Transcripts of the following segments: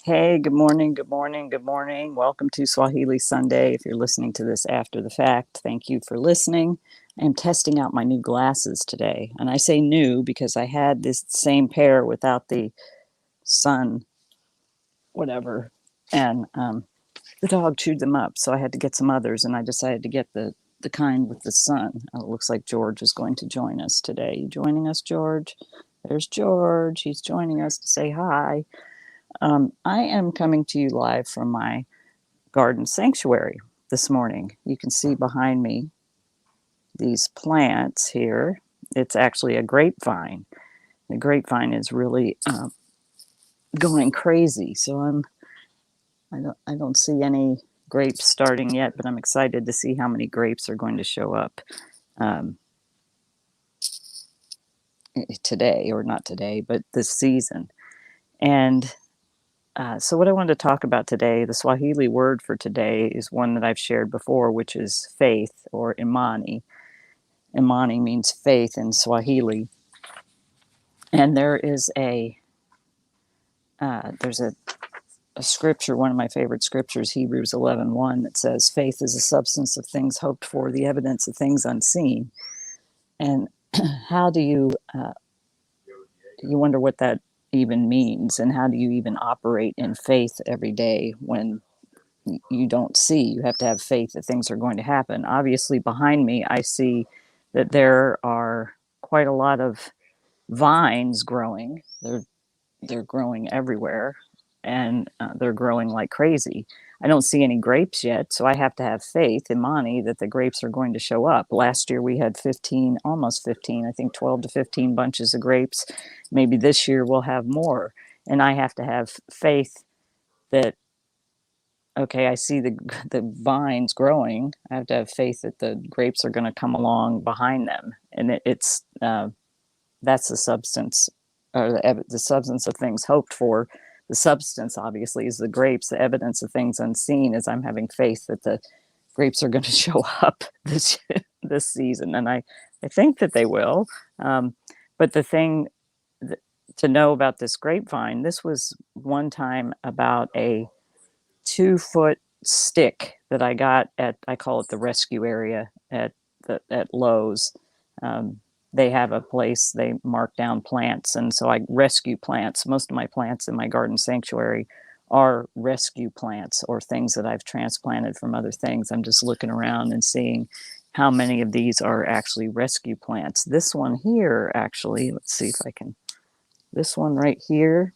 Hey, good morning, good morning, good morning. Welcome to Swahili Sunday. If you're listening to this after the fact, thank you for listening. I'm testing out my new glasses today. And I say new because I had this same pair without the sun, whatever. And the dog chewed them up. So I had to get some others. And I decided to get the kind with the sun. It looks like George is going to join us today. You joining us, George? There's George. He's joining us to say hi. I am coming to you live from my garden sanctuary this morning. You can see behind me these plants here. It's actually a grapevine. The grapevine is really going crazy. So I don't see any grapes starting yet, but I'm excited to see how many grapes are going to show up um, today, or not today, but this season. And so what I wanted to talk about today, the Swahili word for today is one that I've shared before, which is faith, or imani. Imani means faith in Swahili. And there's a scripture, one of my favorite scriptures, Hebrews 11:1, that says, faith is the substance of things hoped for, the evidence of things unseen. And how do you wonder what that even means, and how do you even operate in faith every day when you don't see? You have to have faith that things are going to happen. Obviously, behind me, I see that there are quite a lot of vines growing. They're growing everywhere, and they're growing like crazy. I don't see any grapes yet, so I have to have faith in Monty that the grapes are going to show up. Last year we had 15, almost 15, I think 12 to 15 bunches of grapes. Maybe this year we'll have more. And I have to have faith that, okay, I see the vines growing. I have to have faith that the grapes are going to come along behind them. And it's that's the substance, or the substance of things hoped for. The substance, obviously, is the grapes. The evidence of things unseen is I'm having faith that the grapes are going to show up this season, and I think that they will. But the thing to know about this grapevine, this was one time about a 2-foot stick that I got at, I call it the rescue area at Lowe's. They have a place, they mark down plants, and so I rescue plants. Most of my plants in my garden sanctuary are rescue plants, or things that I've transplanted from other things. I'm just looking around and seeing how many of these are actually rescue plants. This one here, actually, let's see if I can, this one right here,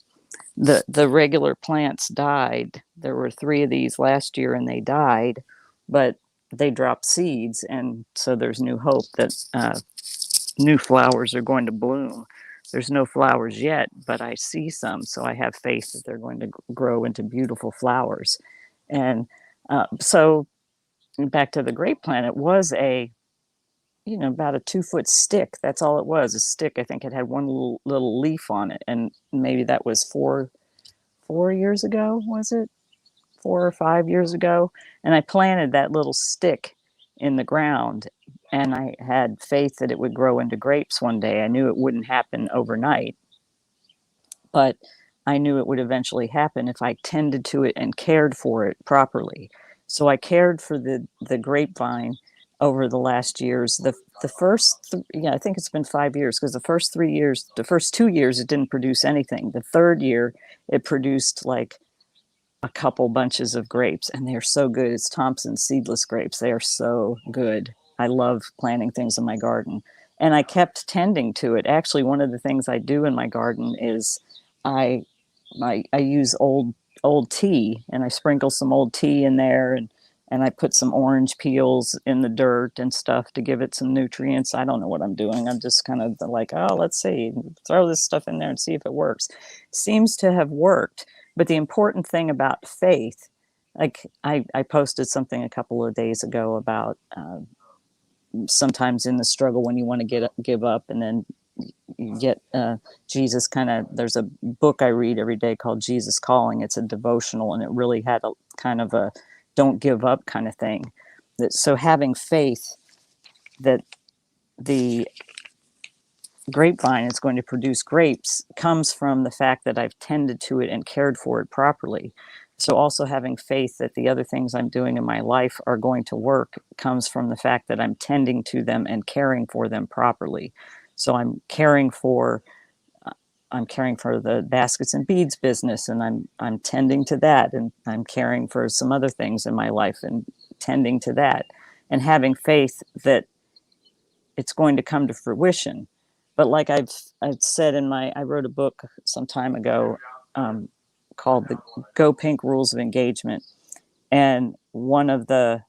the regular plants died. There were 3 of these last year and they died, but they dropped seeds, and so there's new hope that new flowers are going to bloom. There's no flowers yet, but I see some, so I have faith that they're going to grow into beautiful flowers. And so back to the grape plant, it was about a 2-foot stick. That's all it was, a stick. I think it had one little leaf on it, and maybe that was 4 years ago, was it? 4 or 5 years ago. And I planted that little stick in the ground, and I had faith that it would grow into grapes one day. I knew it wouldn't happen overnight, but I knew it would eventually happen if I tended to it and cared for it properly. So I cared for the grapevine over the last years. The first, I think it's been 5 years, because the first 3 years, the first 2 years, it didn't produce anything. The third year, it produced like a couple bunches of grapes, and they're so good. It's Thompson seedless grapes. They are so good. I love planting things in my garden, and I kept tending to it. Actually, one of the things I do in my garden is I I use old tea, and I sprinkle some old tea in there, and I put some orange peels in the dirt and stuff to give it some nutrients. I don't know what I'm doing. I'm just kind of like, oh, let's see, throw this stuff in there and see if it works. Seems to have worked. But the important thing about faith, like I posted something a couple of days ago about sometimes in the struggle when you want to give up, and then you get Jesus kind of, there's a book I read every day called Jesus Calling. It's a devotional, and it really had a kind of a don't give up kind of thing. So having faith that the grapevine is going to produce grapes comes from the fact that I've tended to it and cared for it properly. So also having faith that the other things I'm doing in my life are going to work comes from the fact that I'm tending to them and caring for them properly. So I'm caring for the baskets and beads business, and I'm tending to that, and I'm caring for some other things in my life and tending to that, and having faith that it's going to come to fruition. But like I've said I wrote a book some time ago, called the Go Pink Rules of Engagement, and one of the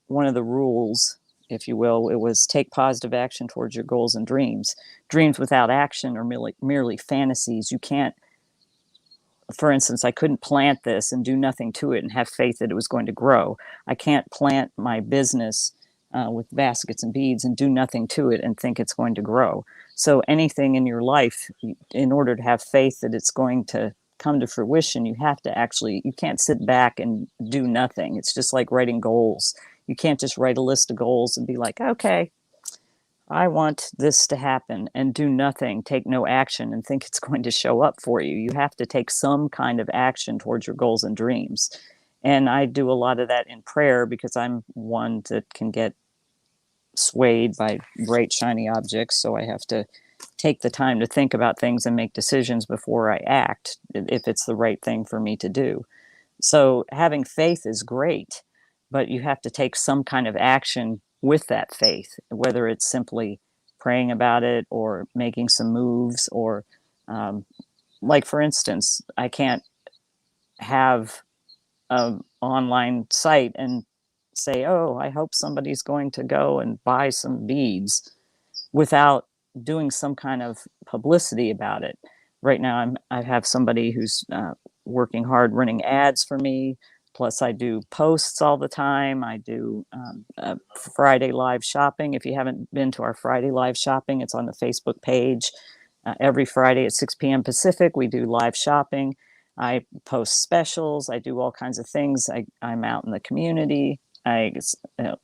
rules, if you will, it was take positive action towards your goals and dreams. Dreams without action are merely fantasies. You can't, for instance, I couldn't plant this and do nothing to it and have faith that it was going to grow. I can't plant my business with baskets and beads and do nothing to it and think it's going to grow. So anything in your life, in order to have faith that it's going to come to fruition, you have to actually, you can't sit back and do nothing. It's just like writing goals. You can't just write a list of goals and be like, okay, I want this to happen and do nothing, take no action, and think it's going to show up for you. You have to take some kind of action towards your goals and dreams. And I do a lot of that in prayer because I'm one that can get swayed by bright, shiny objects. So I have to take the time to think about things and make decisions before I act, if it's the right thing for me to do. So having faith is great, but you have to take some kind of action with that faith, whether it's simply praying about it or making some moves, or um, like, for instance, I can't have an online site and say, oh, I hope somebody's going to go and buy some beads, without doing some kind of publicity about it. Right now, I have somebody who's working hard running ads for me. Plus, I do posts all the time. I do Friday live shopping. If you haven't been to our Friday live shopping, it's on the Facebook page. Every Friday at 6 p.m. Pacific, we do live shopping. I post specials. I do all kinds of things. I'm out in the community.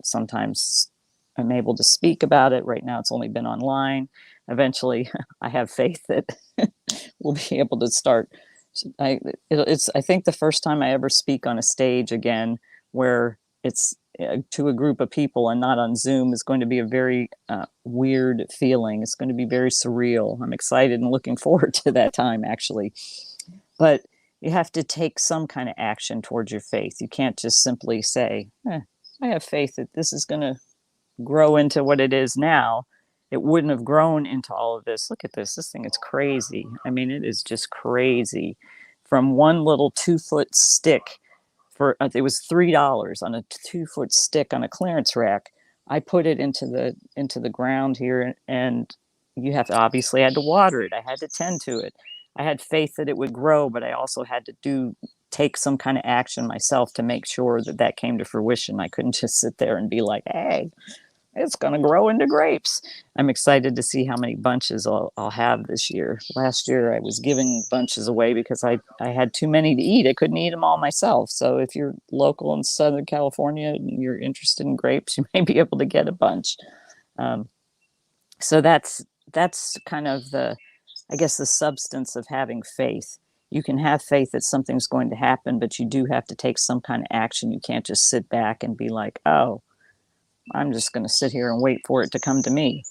Sometimes I'm able to speak about it. Right now, it's only been online. Eventually, I have faith that we'll be able to start. It's, I think, the first time I ever speak on a stage again, where it's to a group of people and not on Zoom, is going to be a very weird feeling. It's going to be very surreal. I'm excited and looking forward to that time, actually. But you have to take some kind of action towards your faith. You can't just simply say, I have faith that this is going to grow into what it is now. It wouldn't have grown into all of this. Look at this. This thing is crazy. I mean, it is just crazy. From one little 2-foot stick, for it was $3 on a 2-foot stick on a clearance rack. I put it into the ground here, and you have to, obviously, I had to water it. I had to tend to it. I had faith that it would grow, but I also had to take some kind of action myself to make sure that that came to fruition. I couldn't just sit there and be like, hey, it's going to grow into grapes. I'm excited to see how many bunches I'll have this year. Last year, I was giving bunches away because I had too many to eat. I couldn't eat them all myself. So if you're local in Southern California and you're interested in grapes, you may be able to get a bunch. Um, so that's kind of the, I guess, the substance of having faith. You can have faith that something's going to happen, but you do have to take some kind of action. You can't just sit back and be like, oh, I'm just going to sit here and wait for it to come to me.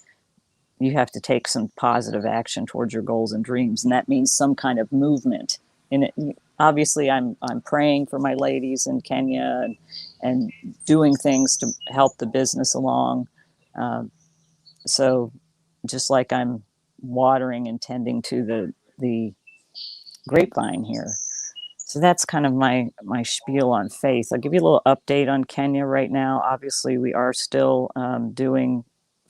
You have to take some positive action towards your goals and dreams, and that means some kind of movement. And obviously, I'm praying for my ladies in Kenya, and doing things to help the business along. So, just like I'm watering and tending to the grapevine here. So that's kind of my spiel on faith. I'll give you a little update on Kenya right now. Obviously, we are still doing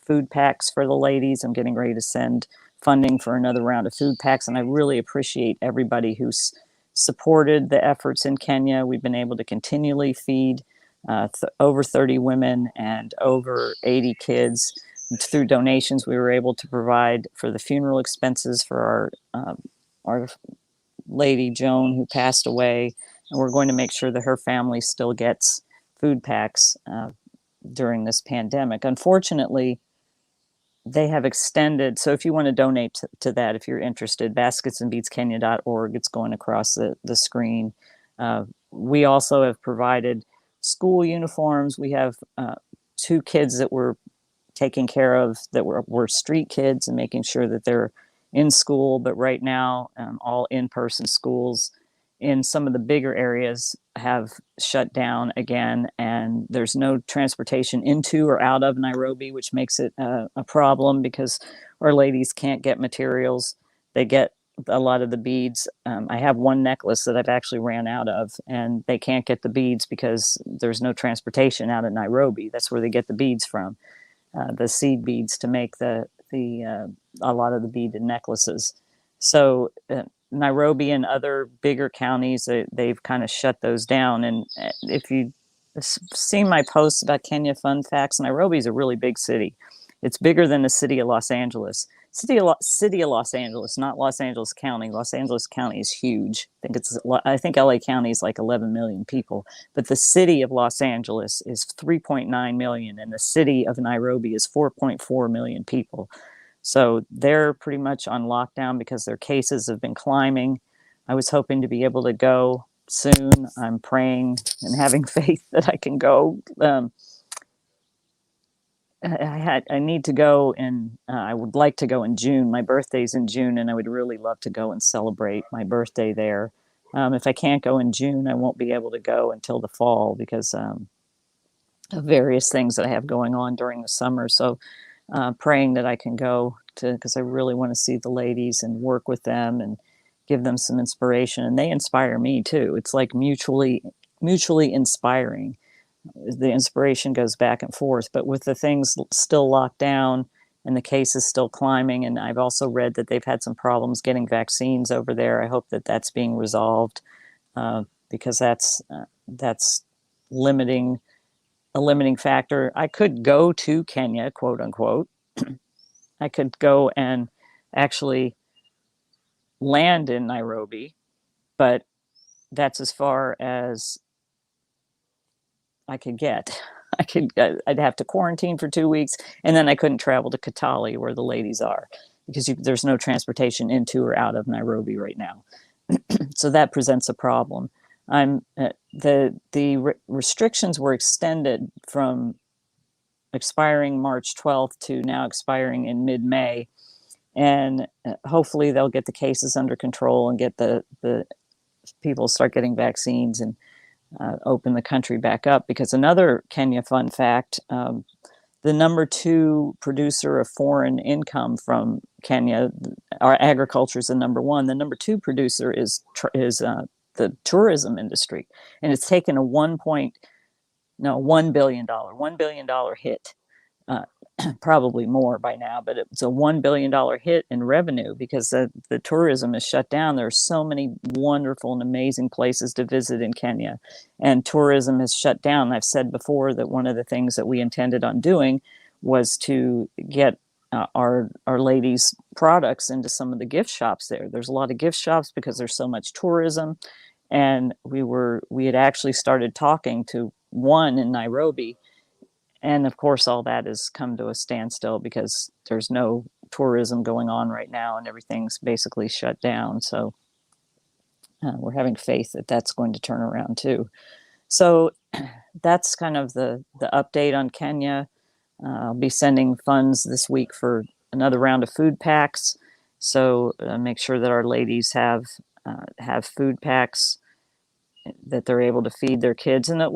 food packs for the ladies. I'm getting ready to send funding for another round of food packs, and I really appreciate everybody who's supported the efforts in Kenya. We've been able to continually feed over 30 women and over 80 kids. Through donations, we were able to provide for the funeral expenses for our lady Joan, who passed away, and we're going to make sure that her family still gets food packs during this pandemic. Unfortunately, they have extended. So if you want to donate to that, if you're interested, basketsandbeadskenya.org, it's going across the screen. We also have provided school uniforms. We have 2 kids that we're taking care of that were street kids and making sure that they're in school. But right now, all in-person schools in some of the bigger areas have shut down again, and there's no transportation into or out of Nairobi, which makes it a problem because our ladies can't get materials. They get a lot of the beads. I have one necklace that I've actually ran out of, and they can't get the beads because there's no transportation out of Nairobi. That's where they get the beads from, the seed beads to make a lot of the beaded necklaces. So Nairobi and other bigger counties, they've kind of shut those down. And if you've seen my posts about Kenya fun facts, Nairobi is a really big city. It's bigger than the city of Los Angeles. City of Los Angeles, not Los Angeles County. Los Angeles County is huge. I think LA County is like 11 million people, but the city of Los Angeles is 3.9 million, and the city of Nairobi is 4.4 million people. So they're pretty much on lockdown because their cases have been climbing. I was hoping to be able to go soon. I'm praying and having faith that I can go. I need to go, and I would like to go in June. My birthday's in June, and I would really love to go and celebrate my birthday there. If I can't go in June, I won't be able to go until the fall because of various things that I have going on during the summer. So praying that I can go because I really want to see the ladies and work with them and give them some inspiration. And they inspire me too. It's like mutually inspiring. The inspiration goes back and forth, but with the things still locked down and the cases still climbing, and I've also read that they've had some problems getting vaccines over there. I hope that that's being resolved because that's limiting a limiting factor. I could go to Kenya, quote unquote. I could go and actually land in Nairobi, but that's as far as I could get. I'd have to quarantine for 2 weeks, and then I couldn't travel to Kitale where the ladies are because there's no transportation into or out of Nairobi right now. So that presents a problem. The restrictions were extended from expiring March 12th to now expiring in mid-May, and hopefully they'll get the cases under control and get the people start getting vaccines and open the country back up. Because another Kenya fun fact, the number 2 producer of foreign income from Kenya, our agriculture is the number 1. The number 2 producer is the tourism industry, and it's taken a $1 billion hit. Probably more by now, but it's a $1 billion hit in revenue because the tourism is shut down. There are so many wonderful and amazing places to visit in Kenya, and tourism is shut down. I've said before that one of the things that we intended on doing was to get our ladies' products into some of the gift shops there. There's a lot of gift shops because there's so much tourism, and we had actually started talking to one in Nairobi. And of course, all that has come to a standstill because there's no tourism going on right now and everything's basically shut down. So we're having faith that that's going to turn around too. So that's kind of the update on Kenya. I'll be sending funds this week for another round of food packs. So make sure that our ladies have food packs that they're able to feed their kids. And that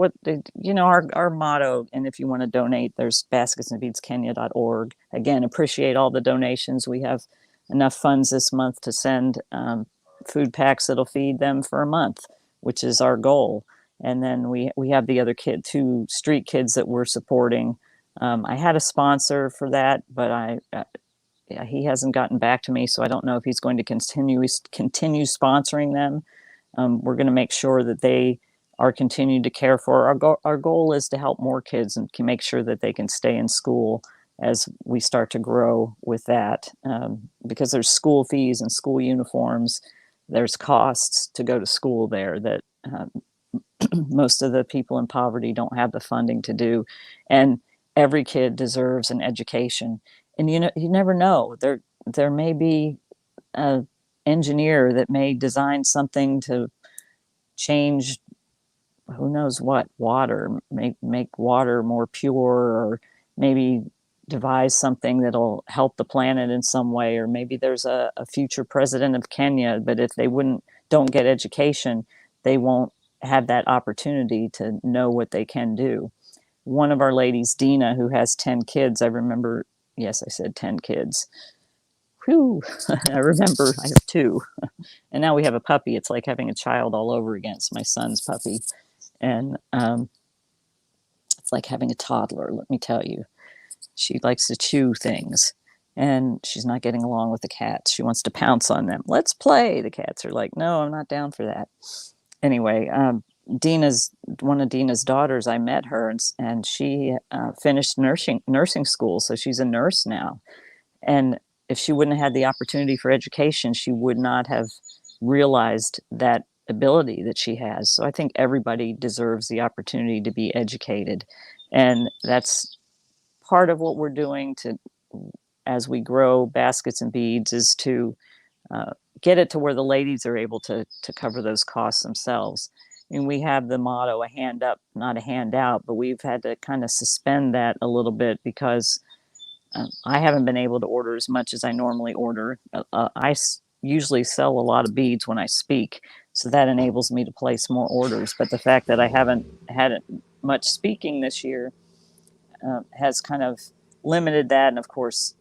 our motto, and if you want to donate, there's basketsandbeadskenya.org. Again, appreciate all the donations. We have enough funds this month to send food packs that'll feed them for a month, which is our goal. And then we have the other 2 street kids that we're supporting. I had a sponsor for that, but he hasn't gotten back to me, so I don't know if he's going to continue sponsoring them. We're going to make sure that they are continued to care for. Our goal is to help more kids and can make sure that they can stay in school as we start to grow with that, because there's school fees and school uniforms. There's costs to go to school there that most of the people in poverty don't have the funding to do. And every kid deserves an education. And you never know. There may be a engineer that may design something to change who knows what, water, make water more pure, or maybe devise something that'll help the planet in some way. Or maybe there's a future president of Kenya, but if they wouldn't don't get education, they won't have that opportunity to know what they can do. One of our ladies, Dina, who has 10 kids, I remember, yes, I said 10 kids. Whew, I remember I have two. And now we have a puppy. It's like having a child all over again. It's my son's puppy. And it's like having a toddler, let me tell you. She likes to chew things, and she's not getting along with the cats. She wants to pounce on them. Let's play. The cats are like, no, I'm not down for that. Anyway, Dina's one of Dina's daughters. I met her, and she finished nursing school, so she's a nurse now. And if she wouldn't have had the opportunity for education, she would not have realized that ability that she has. So I think everybody deserves the opportunity to be educated. And that's part of what we're doing to, as we grow Baskets and Beads, is to get it to where the ladies are able to cover those costs themselves. And we have the motto, a hand up, not a hand out, but we've had to kind of suspend that a little bit because I haven't been able to order as much as I normally order. Usually sell a lot of beads when I speak, so that enables me to place more orders. But the fact that I haven't had much speaking this year has kind of limited that. And of course,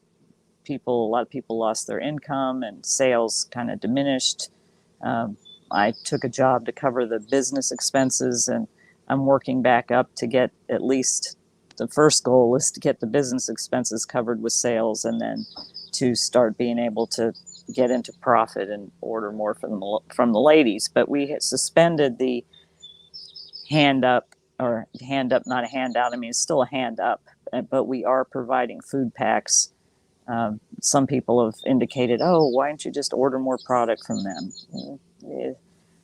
a lot of people lost their income and sales kind of diminished. I took a job to cover the business expenses, and I'm working back up to get at least, the first goal is to get the business expenses covered with sales, and then to start being able to get into profit and order more from the ladies. But we had suspended the hand up, or hand up, not a handout. I mean, it's still a hand up, but we are providing food packs. Some people have indicated, oh, why don't you just order more product from them?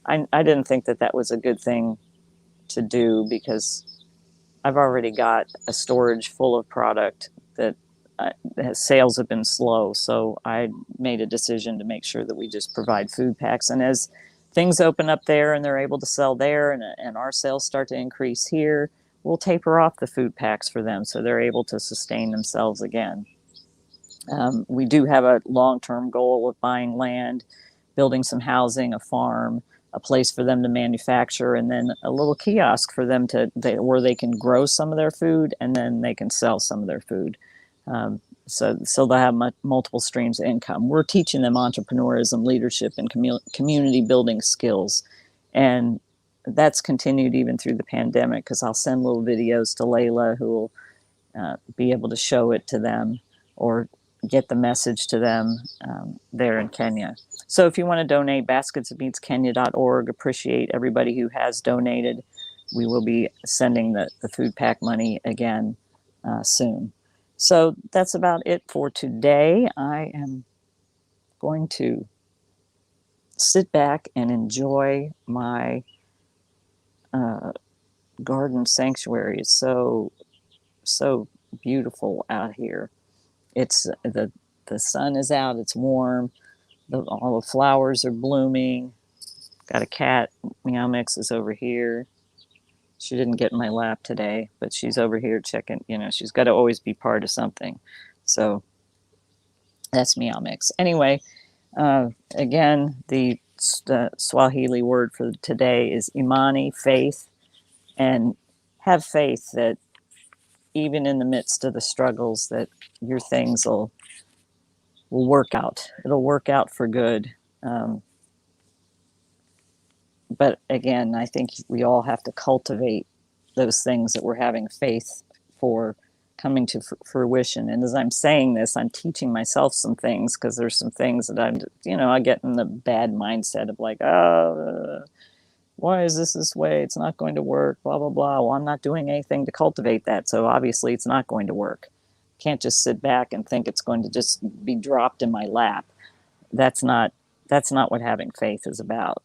I didn't think that was a good thing to do, because I've already got a storage full of product that sales have been slow. So I made a decision to make sure that we just provide food packs. And as things open up there and they're able to sell there, and our sales start to increase here, we'll taper off the food packs for them so they're able to sustain themselves again. We do have a long-term goal of buying land, building some housing, a farm, a place for them to manufacture, and then a little kiosk for them where they can grow some of their food, and then they can sell some of their food. So they'll have multiple streams of income. We're teaching them entrepreneurism, leadership, and community building skills. And that's continued even through the pandemic, because I'll send little videos to Layla, who will be able to show it to them or get the message to them there in Kenya. So if you want to donate, basketsofbeadskenya.org. Appreciate everybody who has donated. We will be sending the food pack money again soon. So that's about it for today. I am going to sit back and enjoy my garden sanctuary. It's so beautiful out here. It's the sun is out. It's warm. All the flowers are blooming. Got a cat. Meow Mix is over here. She didn't get in my lap today, but she's over here checking. She's got to always be part of something. So that's Meow Mix. Anyway, again, the Swahili word for today is imani, faith, and have faith that even in the midst of the struggles, that your things will work out. It'll work out for good. But again, I think we all have to cultivate those things that we're having faith for coming to fruition. And as I'm saying this, I'm teaching myself some things, because there's some things that I get in the bad mindset of like, oh, why is this way? It's not going to work, blah, blah, blah. Well, I'm not doing anything to cultivate that. So obviously it's not going to work. Can't just sit back and think it's going to just be dropped in my lap. That's not what having faith is about.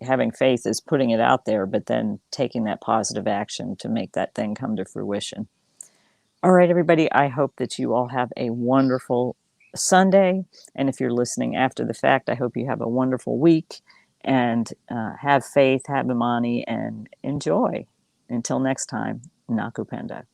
Having faith is putting it out there, but then taking that positive action to make that thing come to fruition. All right, everybody, I hope that you all have a wonderful Sunday. And if you're listening after the fact, I hope you have a wonderful week and have faith, have imani, and enjoy. Until next time, nakupenda.